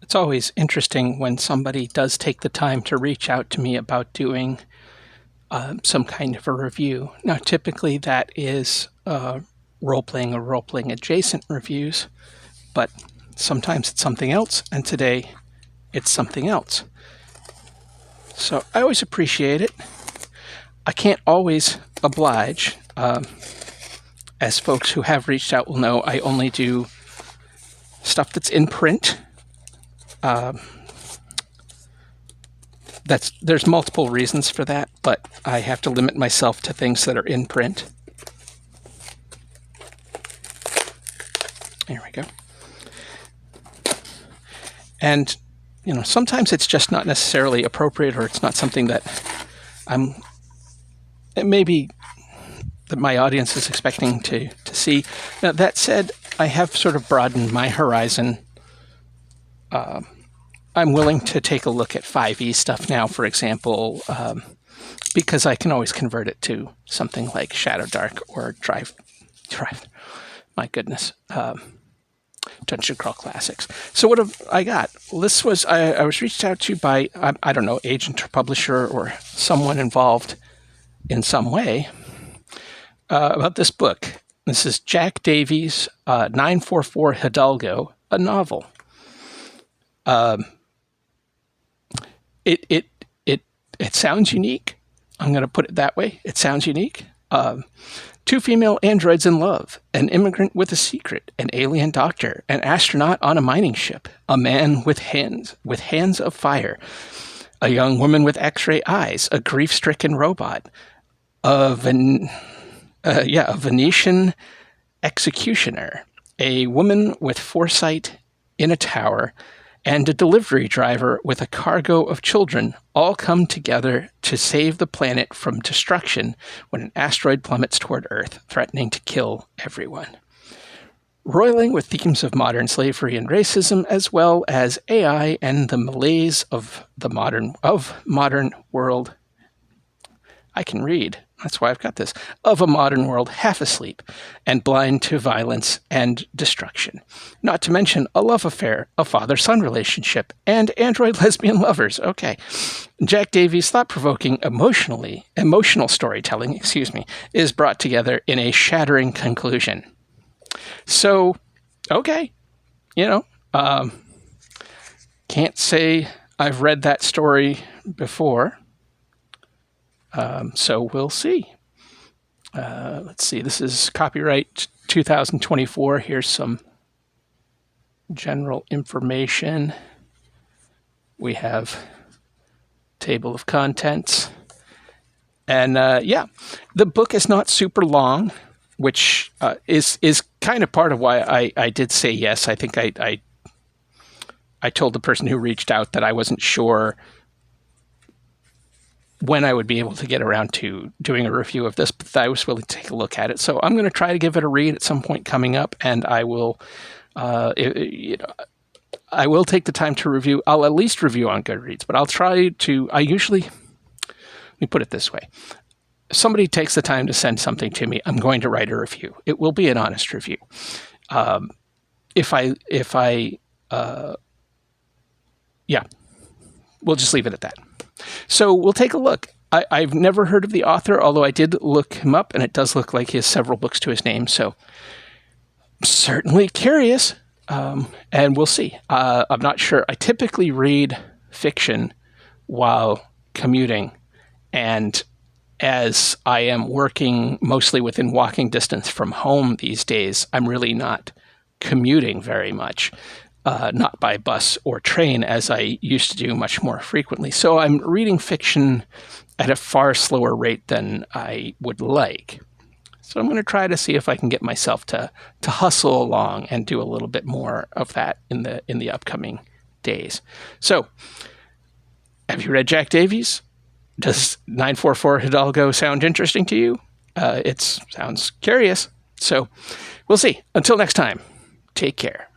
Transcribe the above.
It's always interesting when somebody does take the time to reach out to me about doing some kind of a review. Now, typically that is role-playing or role-playing adjacent reviews, but sometimes it's something else, and today it's something else. So I always appreciate it. I can't always oblige. As folks who have reached out will know, I only do stuff that's in print. There's multiple reasons for that, but I have to limit myself to things that are in print. There we go. And, sometimes it's just not necessarily appropriate, or it's not something that it may be that my audience is expecting to see. Now, that said, I have sort of broadened my horizon. I'm willing to take a look at 5e stuff now, for example, because I can always convert it to something like Shadow Dark or Drive. My goodness. Dungeon Crawl Classics. So what have I got? This was, I was reached out to by, I don't know, agent or publisher or someone involved in some way about this book. This is Jack Davies' 944 Hidalgo, a novel. It sounds unique. I'm going to put it that way. It sounds unique. Two female androids in love, an immigrant with a secret, an alien doctor, an astronaut on a mining ship, a man with hands of fire, a young woman with X-ray eyes, a grief-stricken robot, a Venetian executioner, a woman with foresight in a tower, and a delivery driver with a cargo of children all come together to save the planet from destruction when an asteroid plummets toward Earth, threatening to kill everyone. Roiling with themes of modern slavery and racism, as well as AI and the malaise of the modern world. I can read. That's why I've got this. Of a modern world half asleep and blind to violence and destruction. Not to mention a love affair, a father-son relationship, and android lesbian lovers. Okay. Jack Davies' thought-provoking emotional storytelling, is brought together in a shattering conclusion. So, okay. Can't say I've read that story before. So we'll see. Let's see. This is copyright 2024. Here's some general information. We have table of contents. And the book is not super long, which is kind of part of why I did say yes. I think I told the person who reached out that I wasn't sure when I would be able to get around to doing a review of this, but I was willing to take a look at it. So I'm going to try to give it a read at some point coming up, and I will, I will take the time to review. I'll at least review on Goodreads, but I'll try to. Let me put it this way: if somebody takes the time to send something to me, I'm going to write a review. It will be an honest review. We'll just leave it at that. So we'll take a look. I've never heard of the author, although I did look him up, and it does look like he has several books to his name. So certainly curious, and we'll see. I'm not sure. I typically read fiction while commuting, and as I am working mostly within walking distance from home these days, I'm really not commuting very much. Not by bus or train as I used to do much more frequently. So I'm reading fiction at a far slower rate than I would like. So I'm going to try to see if I can get myself to hustle along and do a little bit more of that in the upcoming days. So, have you read Jack Davies? Does 944 Hidalgo sound interesting to you? It sounds curious. So we'll see. Until next time, take care.